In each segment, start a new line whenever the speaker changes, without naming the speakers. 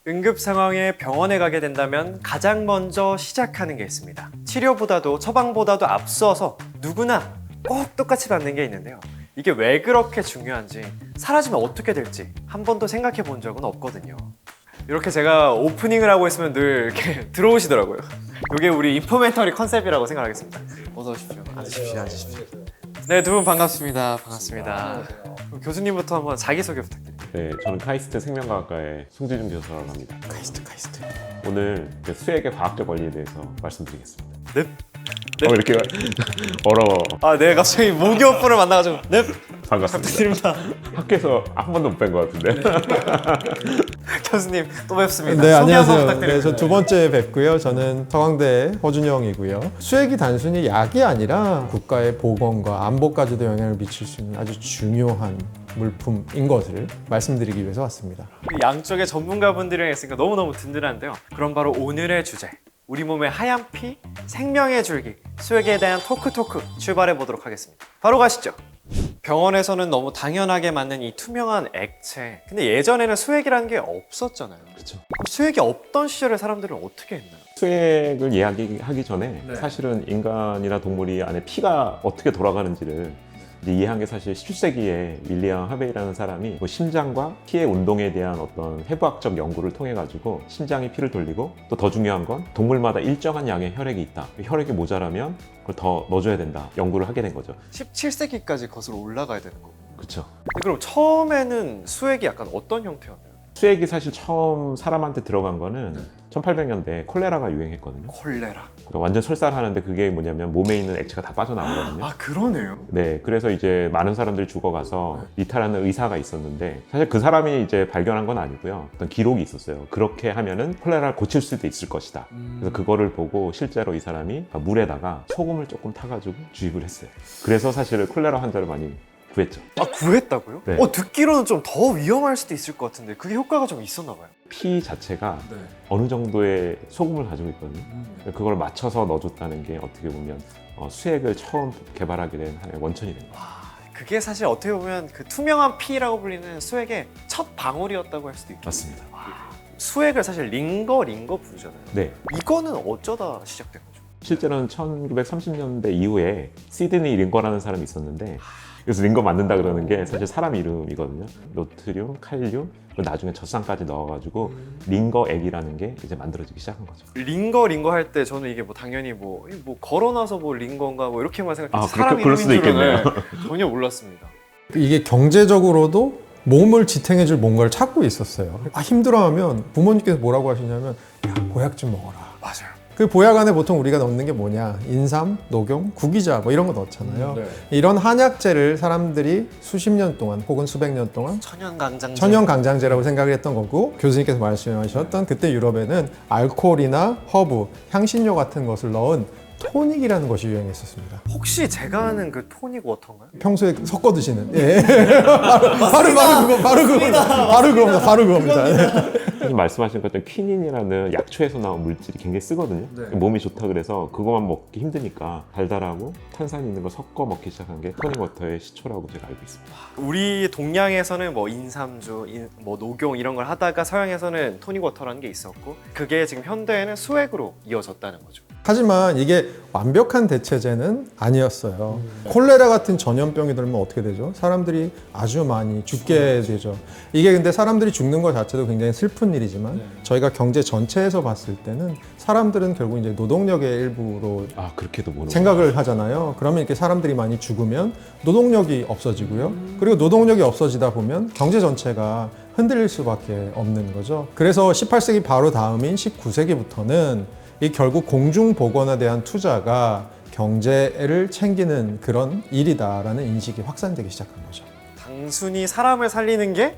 응급 상황에 병원에 가게 된다면 가장 먼저 시작하는 게 있습니다. 치료보다도 처방보다도 앞서서 누구나 꼭 똑같이 받는 게 있는데요. 이게 왜 그렇게 중요한지, 사라지면 어떻게 될지 한 번도 생각해 본 적은 없거든요. 이렇게 제가 오프닝을 하고 있으면 늘 이렇게 들어오시더라고요. 이게 우리 인포멘터리 컨셉이라고 생각하겠습니다. 어서 오십시오. 앉으십시오. 네, 두 분 반갑습니다. 그럼 교수님부터 한번 자기소개 부탁드립니다.
네, 저는 카이스트 생명과학과의 송지준 교수라고 합니다.
카이스트.
오늘 수액의 과학적 원리에 대해서 말씀드리겠습니다.
넵.
이렇게 어려워.
아, 네, 갑자기 모교분을 만나가지고 넵.
반갑습니다.
부탁드립니다.
학교에서 한 번도 못 뵌 것 같은데.
교수님 또 뵙습니다.
네,
소개 한번
안녕하세요.
부탁드립니다.
네, 저 두 번째 뵙고요. 저는 서강대 허준영이고요. 수액이 단순히 약이 아니라 국가의 보건과 안보까지도 영향을 미칠 수 있는 아주 중요한 물품인 것을 말씀드리기 위해서 왔습니다.
양쪽의 전문가분들이랑 있으니까 너무너무 든든한데요. 그럼 바로 오늘의 주제, 우리 몸의 하얀 피, 생명의 줄기, 수액에 대한 토크 출발해 보도록 하겠습니다. 바로 가시죠. 병원에서는 너무 당연하게 맞는 이 투명한 액체, 근데 예전에는 수액이라는 게 없었잖아요.
그렇죠.
그럼 수액이 없던 시절에 사람들은 어떻게 했나요?
수액을 이야기하기 전에
네.
사실은 인간이나 동물이 안에 피가 어떻게 돌아가는지를 이제 이해한 게 사실 17세기에 윌리엄 하베이라는 사람이 그 심장과 피의 운동에 대한 어떤 해부학적 연구를 통해 가지고 심장이 피를 돌리고, 또 더 중요한 건 동물마다 일정한 양의 혈액이 있다. 혈액이 모자라면 그걸 더 넣어줘야 된다. 연구를 하게 된 거죠.
17세기까지 거슬러 올라가야 되는 거고.
그렇죠.
그럼 처음에는 수액이 약간 어떤 형태였나요?
수액이 사실 처음 사람한테 들어간 거는 1800년대에 콜레라가 유행했거든요.
콜레라.
그러니까 완전 설사하는데 그게 뭐냐면 몸에 있는 액체가 다 빠져나오거든요.
아, 그러네요.
네, 그래서 이제 많은 사람들이 죽어가서 리타라는 의사가 있었는데, 사실 그 사람이 이제 발견한 건 아니고요. 어떤 기록이 있었어요. 그렇게 하면은 콜레라를 고칠 수도 있을 것이다. 그래서 그거를 보고 실제로 이 사람이 물에다가 소금을 조금 타가지고 주입을 했어요. 그래서 사실은 콜레라 환자를 많이 구했죠.
아, 구했다고요?
네.
듣기로는 좀 더 위험할 수도 있을 것 같은데 그게 효과가 좀 있었나 봐요.
피 자체가
네.
어느 정도의 소금을 가지고 있거든요. 그걸 맞춰서 넣어줬다는 게 어떻게 보면 수액을 처음 개발하게 된 하나의 원천이 된 거예요.
그게 사실 어떻게 보면 그 투명한 피라고 불리는 수액의 첫 방울이었다고 할 수도 있겠네요.
맞습니다.
수액을 사실 링거 부르잖아요.
네.
이거는 어쩌다 시작된 거죠?
실제로는 1930년대 이후에 시드니 링거라는 사람이 있었는데, 그래서 링거 만든다 그러는 게 사실 사람 이름이거든요. 노트륨, 칼륨, 그리고 나중에 젖산까지 넣어가지고 링거액이라는 게 이제 만들어지기 시작한 거죠.
링거 할 때 저는 이게 당연히 걸어놔서 링거인가 이렇게만 생각했지 사람
그럴 수도
이름인 줄은
있겠네요.
전혀 몰랐습니다.
이게 경제적으로도 몸을 지탱해줄 뭔가를 찾고 있었어요. 힘들어하면 부모님께서 뭐라고 하시냐면, 야, 보약 좀 먹어라.
맞아요.
그 보약 안에 보통 우리가 넣는 게 뭐냐, 인삼, 녹용, 구기자 이런 거 넣잖아요.
네.
이런 한약재를 사람들이 수십 년 동안 혹은 수백 년 동안 천연강장제라고 생각을 했던 거고, 교수님께서 말씀하셨던 그때 유럽에는 알코올이나 허브, 향신료 같은 것을 넣은 토닉이라는 것이 유행했었습니다.
혹시 제가 아는 그 토닉 워터인가요?
평소에 섞어 드시는. 예. 바로 그겁니다. 네.
지금 말씀하신 것처럼 퀴닌이라는 약초에서 나온 물질이 굉장히 쓰거든요.
네.
몸이 좋다 그래서 그것만 먹기 힘드니까 달달하고 탄산이 있는 거 섞어 먹기 시작한 게 토닉워터의 시초라고 제가 알고 있습니다.
우리 동양에서는 인삼주, 녹용 이런 걸 하다가 서양에서는 토닉 워터라는 게 있었고, 그게 지금 현대에는 수액으로 이어졌다는 거죠.
하지만 이게 완벽한 대체제는 아니었어요. 콜레라 같은 전염병이 들면 어떻게 되죠? 사람들이 아주 많이 죽게 되죠. 이게 근데 사람들이 죽는 것 자체도 굉장히 슬픈 일이지만, 저희가 경제 전체에서 봤을 때는 사람들은 결국 이제 노동력의 일부로
그렇게도 보는
생각을 하잖아요. 그러면 이렇게 사람들이 많이 죽으면 노동력이 없어지고요. 그리고 노동력이 없어지다 보면 경제 전체가 흔들릴 수밖에 없는 거죠. 그래서 18세기 바로 다음인 19세기부터는 이 결국 공중보건에 대한 투자가 경제를 챙기는 그런 일이다라는 인식이 확산되기 시작한 거죠.
단순히 사람을 살리는 게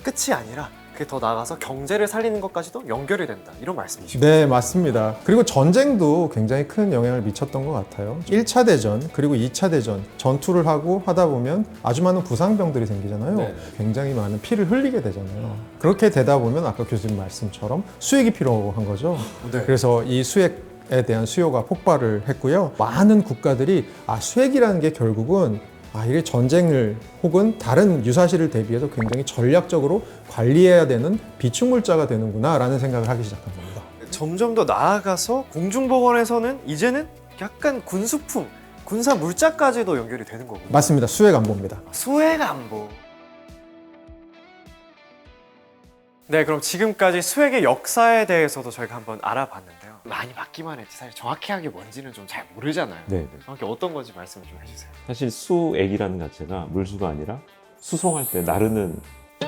끝이 아니라 그게 더 나아가서 경제를 살리는 것까지도 연결이 된다, 이런 말씀이시죠?
네, 맞습니다. 그리고 전쟁도 굉장히 큰 영향을 미쳤던 것 같아요. 1차 대전 그리고 2차 대전 전투를 하다 보면 아주 많은 부상병들이 생기잖아요.
네.
굉장히 많은 피를 흘리게 되잖아요. 그렇게 되다 보면 아까 교수님 말씀처럼 수액이 필요한 거죠.
네.
그래서 이 수액에 대한 수요가 폭발을 했고요. 많은 국가들이 수액이라는 게 결국은 이게 전쟁을 혹은 다른 유사시를 대비해서 굉장히 전략적으로 관리해야 되는 비축물자가 되는구나 라는 생각을 하기 시작한 겁니다.
점점 더 나아가서 공중보건에서는 이제는 약간 군수품, 군사 물자까지도 연결이 되는 거군요.
맞습니다. 수액 안보입니다.
수액 안보. 네, 그럼 지금까지 수액의 역사에 대해서도 저희가 한번 알아봤는데요. 많이 맞기만 했지 사실 정확하게 뭔지는 좀 잘 모르잖아요.
네.
정확히 어떤 건지 말씀을 좀 해주세요.
사실 수액이라는 자체가 물수가 아니라 수송할 때 나르는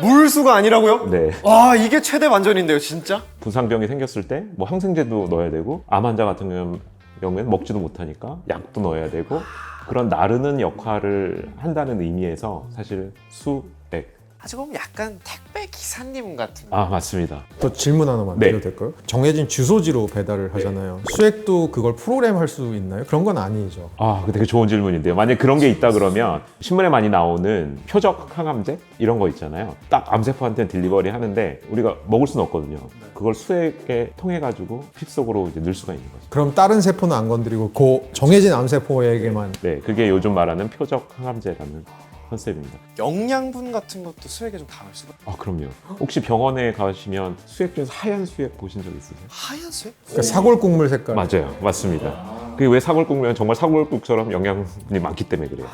물수가 아니라고요?
네.
와, 이게 최대 반전인데요, 진짜?
부상병이 생겼을 때 뭐 항생제도 넣어야 되고 암 환자 같은 경우에는 먹지도 못하니까 약도 넣어야 되고 그런 나르는 역할을 한다는 의미에서 사실 수액.
지금 약간 택배 기사님 같은.
맞습니다.
또 질문 하나만
네.
드려도 될까요? 정해진 주소지로 배달을 하잖아요. 수액도 그걸 프로그램할 수 있나요? 그런 건 아니죠.
그 되게 좋은 질문인데요. 만약에 그런 게 있다 그러면 신문에 많이 나오는 표적 항암제 이런 거 있잖아요. 딱 암세포한테는 딜리버리 하는데 우리가 먹을 수는 없거든요. 그걸 수액에 통해 가지고 피 속으로 이제 넣을 수가 있는 거죠.
그럼 다른 세포는 안 건드리고 그 정해진 암세포에게만.
네, 그게 요즘 말하는 표적 항암제라는 컨셉입니다.
영양분 같은 것도 수액에 좀 닿을 수가.
그럼요. 혹시 병원에 가시면 수액 중에서 하얀 수액 보신 적 있으세요?
하얀 수액?
그러니까 사골국물 색깔.
맞아요. 맞습니다. 그게 왜 사골국면 정말 사골국처럼 영양분이 많기 때문에 그래요.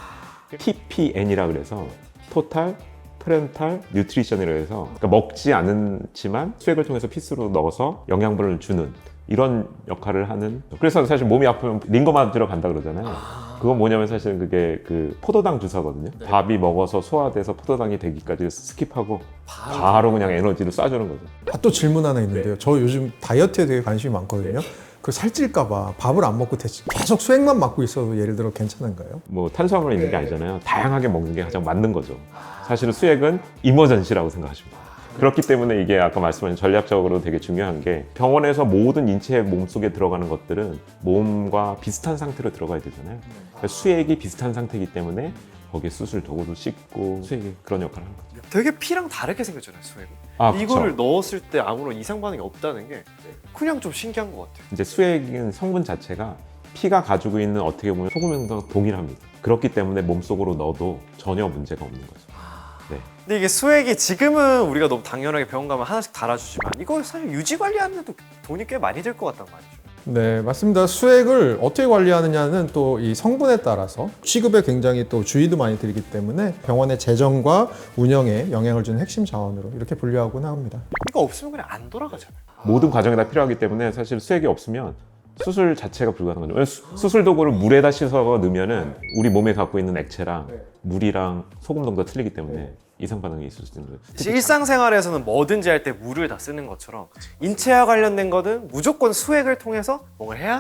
TPN이라 그래서 토탈 프렌탈 뉴트리션이라 해서 그러니까 먹지 않지만 수액을 통해서 피스로 넣어서 영양분을 주는 이런 역할을 하는. 그래서 사실 몸이 아프면 링거 맞으러 간다 그러잖아요. 그건 뭐냐면 사실 그게 그 포도당 주사거든요. 밥이 먹어서 소화돼서 포도당이 되기까지 스킵하고 바로 그냥 에너지를 쏴주는 거죠.
또 질문 하나 있는데요. 저 요즘 다이어트에 되게 관심이 많거든요. 그 살찔까봐 밥을 안 먹고 계속 수액만 맞고 있어도 예를 들어 괜찮은가요?
뭐 탄수화물 있는 게 아니잖아요. 다양하게 먹는 게 가장 맞는 거죠. 사실은 수액은 이머전시라고 생각하시면 돼요. 그렇기 때문에 이게 아까 말씀하신 전략적으로 되게 중요한 게 병원에서 모든 인체의 몸속에 들어가는 것들은 몸과 비슷한 상태로 들어가야 되잖아요. 그러니까 수액이 비슷한 상태이기 때문에 거기에 수술 도구도 씻고 수액이 그런 역할을 하는 거죠.
되게 피랑 다르게 생겼잖아요, 수액은.
그쵸.
이거를 넣었을 때 아무런 이상 반응이 없다는 게 그냥 좀 신기한 것 같아요.
이제 수액은 성분 자체가 피가 가지고 있는 어떻게 보면 소금형과 동일합니다. 그렇기 때문에 몸속으로 넣어도 전혀 문제가 없는 거죠. 네.
근데 이게 수액이 지금은 우리가 너무 당연하게 병원 가면 하나씩 달아주지만 이거 사실 유지 관리하는데도 돈이 꽤 많이 들 것 같단 말이죠.
네, 맞습니다. 수액을 어떻게 관리하느냐는 또 이 성분에 따라서 취급에 굉장히 또 주의도 많이 드리기 때문에 병원의 재정과 운영에 영향을 주는 핵심 자원으로 이렇게 분류하곤 합니다.
이거 없으면 그냥 안 돌아가잖아요.
모든 과정이 다 필요하기 때문에 사실 수액이 없으면 수술 자체가 불가능한 거죠. 왜냐면 수술 도구를 물에다 씻어 넣으면은 우리 몸에 갖고 있는 액체랑 물이랑 소금 농도가 틀리기 때문에 이상 반응이 있을 수 있는 거예요.
일상생활에서는 뭐든지 할 때 물을 다 쓰는 것처럼 인체와 관련된 거는 무조건 수액을 통해서 뭔가 해야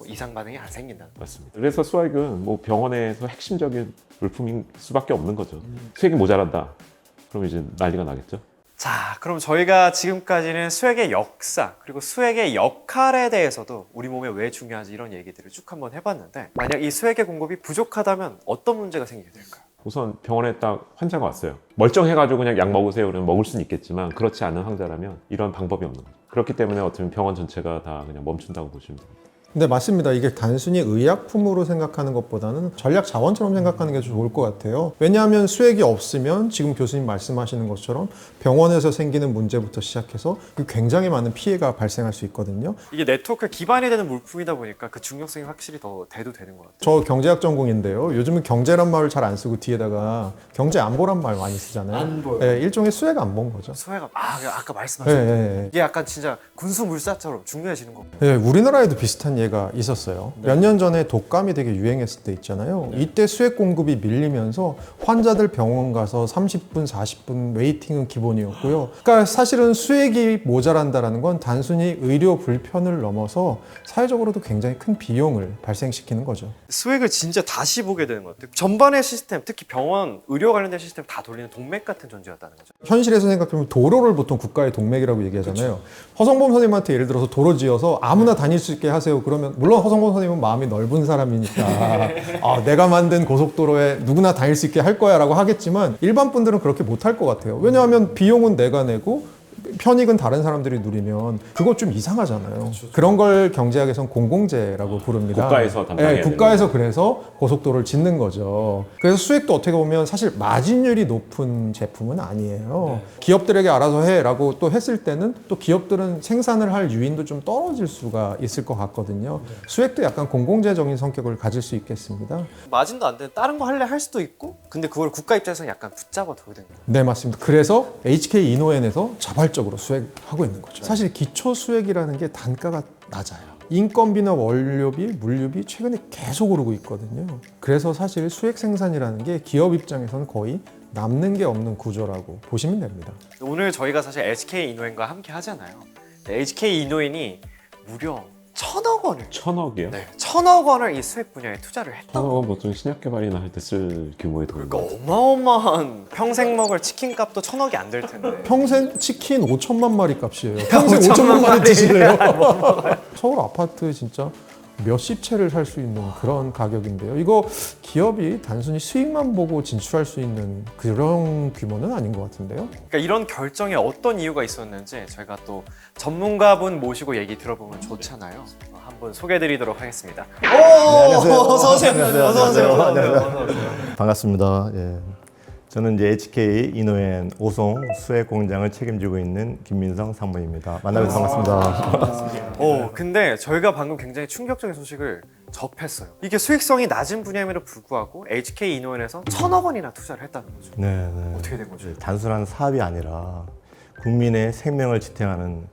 이상 반응이 안 생긴다.
맞습니다. 그래서 수액은 뭐 병원에서 핵심적인 물품인 수밖에 없는 거죠. 수액이 모자란다. 그럼 이제 난리가 나겠죠.
자, 그럼 저희가 지금까지는 수액의 역사 그리고 수액의 역할에 대해서도 우리 몸에 왜 중요한지 이런 얘기들을 쭉 한번 해봤는데 만약 이 수액의 공급이 부족하다면 어떤 문제가 생기게 될까요?
우선 병원에 딱 환자가 왔어요. 멀쩡해가지고 그냥 약 먹으세요 그러면 먹을 수는 있겠지만 그렇지 않은 환자라면 이런 방법이 없는 거죠. 그렇기 때문에 어떻게 보면 병원 전체가 다 그냥 멈춘다고 보시면 됩니다.
네, 맞습니다. 이게 단순히 의약품으로 생각하는 것보다는 전략 자원처럼 생각하는 게 좋을 것 같아요. 왜냐하면 수액이 없으면 지금 교수님 말씀하시는 것처럼 병원에서 생기는 문제부터 시작해서 굉장히 많은 피해가 발생할 수 있거든요.
이게 네트워크 기반이 되는 물품이다 보니까 그 중요성이 확실히 더 대두되는 것 같아요.
저 경제학 전공인데요. 요즘은 경제란 말을 잘 안 쓰고 뒤에다가 경제 안보란 말 많이 쓰잖아요.
안보요.
네, 일종의 수액 안보인 거죠.
수액가 아까 말씀하신
네, 네, 네.
이게 약간 진짜 군수 물사처럼 중요해지는 거고.
네, 우리나라에도 비슷한 예가 있었어요. 몇 년 전에 독감이 되게 유행했을 때 있잖아요. 이때 수액 공급이 밀리면서 환자들 병원 가서 30분, 40분 웨이팅은 기본이었고요. 그러니까 사실은 수액이 모자란다는 건 단순히 의료 불편을 넘어서 사회적으로도 굉장히 큰 비용을 발생시키는 거죠.
수액을 진짜 다시 보게 되는 것 같아요. 전반의 시스템, 특히 병원, 의료 관련된 시스템 다 돌리는 동맥 같은 존재였다는 거죠.
현실에서 생각해보면 도로를 보통 국가의 동맥이라고 얘기하잖아요. 허성범 선생님한테 예를 들어서 도로 지어서 아무나 다닐 수 있게 하세요. 그러면 물론 허성범 선생님은 마음이 넓은 사람이니까 내가 만든 고속도로에 누구나 다닐 수 있게 할 거야 라고 하겠지만 일반 분들은 그렇게 못할 것 같아요. 왜냐하면 비용은 내가 내고 편익은 다른 사람들이 누리면 그거 좀 이상하잖아요. 그런 걸 경제학에서는 공공재라고 부릅니다.
국가에서 담당해야
네, 국가에서 그래서 고속도로를 짓는 거죠. 그래서 수익도 어떻게 보면 사실 마진율이 높은 제품은 아니에요. 기업들에게 알아서 해라고 또 했을 때는 또 기업들은 생산을 할 유인도 좀 떨어질 수가 있을 것 같거든요. 수액도 약간 공공재적인 성격을 가질 수 있겠습니다.
마진도 안 되는 다른 거 할래 할 수도 있고 근데 그걸 국가 입장에서 약간 붙잡아 둬야 되는 거예요.
네, 맞습니다. 그래서 HK 이노엔에서 자발적으로 수액하고 있는 거죠. 사실 기초 수액이라는 게 단가가 낮아요. 인건비나 원료비, 물류비 최근에 계속 오르고 있거든요. 그래서 사실 수액 생산이라는 게 기업 입장에서는 거의 남는 게 없는 구조라고 보시면 됩니다.
오늘 저희가 사실 HK 이노엔과 함께 하잖아요. HK 이노엔이 무려 1,000억 원을
1,000억이요?
네, 1,000억 원을 이 수액 분야에 투자를 했다고.
1,000억은 보통 신약 개발이나 할 때 쓸 규모의 돈.
그러니까 어마어마한 평생 먹을 치킨 값도 1,000억이 안 될 텐데.
평생 치킨 5천만 마리 값이에요. 평생 5천만 마리 드실래요? 서울 아파트 진짜 몇십 채를 살 수 있는 그런 가격인데요. 이거 기업이 단순히 수익만 보고 진출할 수 있는 그런 규모는 아닌 것 같은데요.
그러니까 이런 결정에 어떤 이유가 있었는지 저희가 또 전문가분 모시고 얘기 들어보면 좋잖아요. 한번 소개해드리도록 하겠습니다.
안녕하세요.
어서 오세요.
안녕하세요.
어서 오세요.
안녕하세요.
어서 오세요.
반갑습니다. 예. 저는 이제 HK 이노엔 오송 수액 공장을 책임지고 있는 김민성 상무입니다. 만나서 반갑습니다.
근데 저희가 방금 굉장히 충격적인 소식을 접했어요. 이게 수익성이 낮은 분야임에도 불구하고 HK 이노엔에서 1,000억 원이나 투자를 했다는 거죠.
네, 네.
어떻게 된 거죠?
단순한 사업이 아니라 국민의 생명을 지탱하는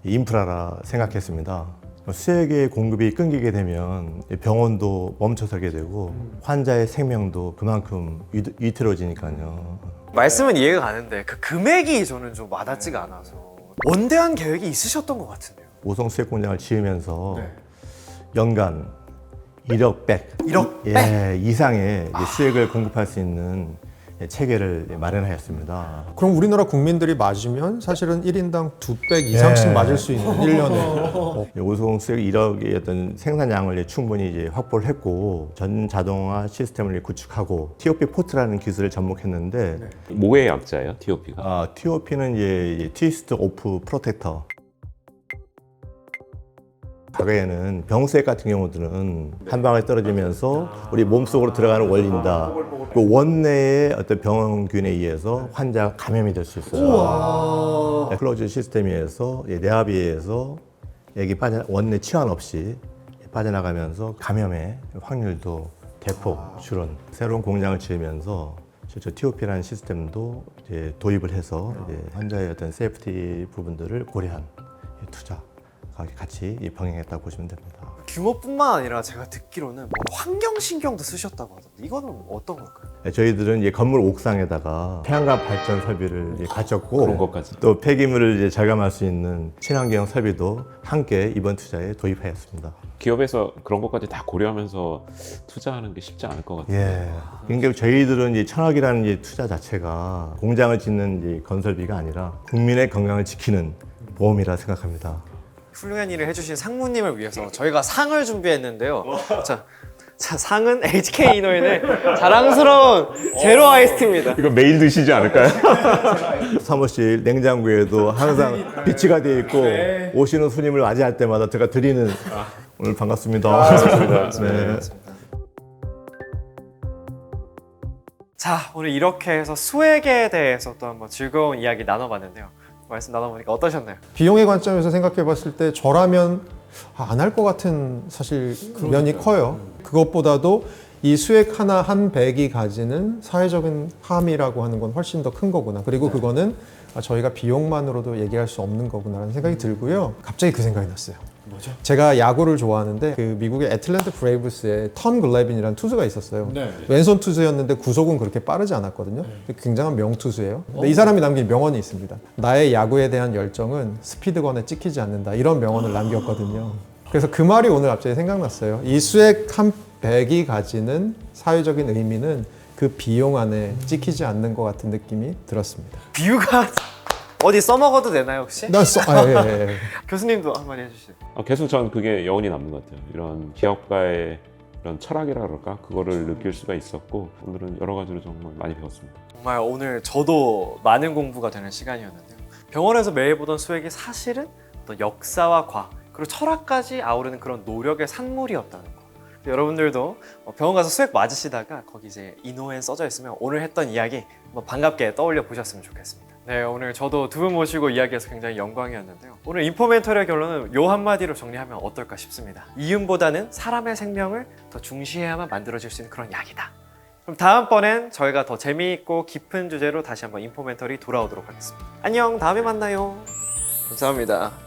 인프라라 생각했습니다. 수액의 공급이 끊기게 되면 병원도 멈춰서게 되고 환자의 생명도 그만큼 위태로워지니까요.
말씀은 이해가 가는데 그 금액이 저는 좀 와닿지가 않아서 원대한 계획이 있으셨던 것 같은데요.
오송 수액 공장을 지으면서
네.
연간 1억 100
1억
예, 이상의 이제 수액을 공급할 수 있는 체계를 마련하였습니다.
그럼 우리나라 국민들이 맞으면 사실은 1인당 2백 이상씩
네.
맞을 수 있는 1년에.
오송 수액 1억의 어떤 생산량을 충분히 이제 확보를 했고 전 자동화 시스템을 구축하고 TOP 포트라는 기술을 접목했는데
뭐의 약자예요, TOP가?
TOP는 이제 트위스트 오프 프로텍터. 과거에는 병수액 같은 경우들은 한 방에 떨어지면서 우리 몸속으로 들어가는 원리입니다. 그 원내의 어떤 병원균에 의해서 환자가 감염이 될 수 있어요. 클로즈 시스템에 의해서 내압에 의해서 액이 원내 치환 없이 빠져나가면서 감염의 확률도 대폭 줄은. 새로운 공장을 지으면서 저 TOP라는 시스템도 이제 도입을 해서 이제 환자의 어떤 세이프티 부분들을 고려한 투자. 같이 병행했다고 보시면 됩니다.
규모뿐만 아니라 제가 듣기로는 뭐 환경신경도 쓰셨다고 하던데 이거는 어떤 걸까요?
저희들은 이제 건물 옥상에다가 태양광 발전 설비를 이제 갖췄고
그런 것까지.
또 폐기물을 이제 절감할 수 있는 친환경 설비도 함께 이번 투자에 도입하였습니다.
기업에서 그런 것까지 다 고려하면서 투자하는 게 쉽지 않을 것 같아요.
예. 그러니까 저희들은 이제 1,000억이라는 이제 투자 자체가 공장을 짓는 이제 건설비가 아니라 국민의 건강을 지키는 보험이라 생각합니다.
훌륭한 일을 해주신 상무님을 위해서 저희가 상을 준비했는데요. 자, 상은 HK 이노엔의 자랑스러운 제로 아이스티입니다.
이거 매일 드시지 않을까요?
사무실 냉장고에도 항상 비치가 되어 있고 오시는 손님을 맞이할 때마다 제가 드리는 오늘 반갑습니다. 반갑습니다. 네.
자, 오늘 이렇게 해서 수액에 대해서 또 한번 즐거운 이야기 나눠봤는데요. 말씀 나눠보니까 어떠셨나요?
비용의 관점에서 생각해 봤을 때 저라면 안 할 것 같은 사실 면이 커요. 그것보다도 이 수액 하나 한 백이 가지는 사회적인 함이라고 하는 건 훨씬 더 큰 거구나. 그리고 그거는 저희가 비용만으로도 얘기할 수 없는 거구나라는 생각이 들고요. 갑자기 그 생각이 났어요. 뭐죠? 제가 야구를 좋아하는데 그 미국의 애틀랜타 브레이브스에 톰 글래빈이라는 투수가 있었어요. 왼손 투수였는데 구속은 그렇게 빠르지 않았거든요. 굉장한 명투수예요. 근데 이 사람이 남긴 명언이 있습니다. 나의 야구에 대한 열정은 스피드건에 찍히지 않는다. 이런 명언을 남겼거든요. 그래서 그 말이 오늘 갑자기 생각났어요. 이 수액 한 백이 가지는 사회적인 의미는 그 비용 안에 찍히지 않는 것 같은 느낌이 들었습니다.
비유가 어디 써먹어도 되나요 혹시?
예.
교수님도 한마디 해주시죠.
계속 전 그게 여운이 남는 것 같아요. 이런 기업가의 이런 철학이라 그럴까? 그거를 느낄 수가 있었고 오늘은 여러 가지로 정말 많이 배웠습니다.
정말 오늘 저도 많은 공부가 되는 시간이었는데요. 병원에서 매일 보던 수액이 사실은 어떤 역사와 과학 그리고 철학까지 아우르는 그런 노력의 산물이었다는 거. 여러분들도 병원 가서 수액 맞으시다가 거기 이제 인호엔 써져 있으면 오늘 했던 이야기 한번 반갑게 떠올려 보셨으면 좋겠습니다. 네, 오늘 저도 두 분 모시고 이야기해서 굉장히 영광이었는데요. 오늘 인포멘터리의 결론은 요 한마디로 정리하면 어떨까 싶습니다. 이윤보다는 사람의 생명을 더 중시해야만 만들어질 수 있는 그런 약이다. 그럼 다음번엔 저희가 더 재미있고 깊은 주제로 다시 한번 인포멘터리 돌아오도록 하겠습니다. 안녕, 다음에 만나요. 감사합니다.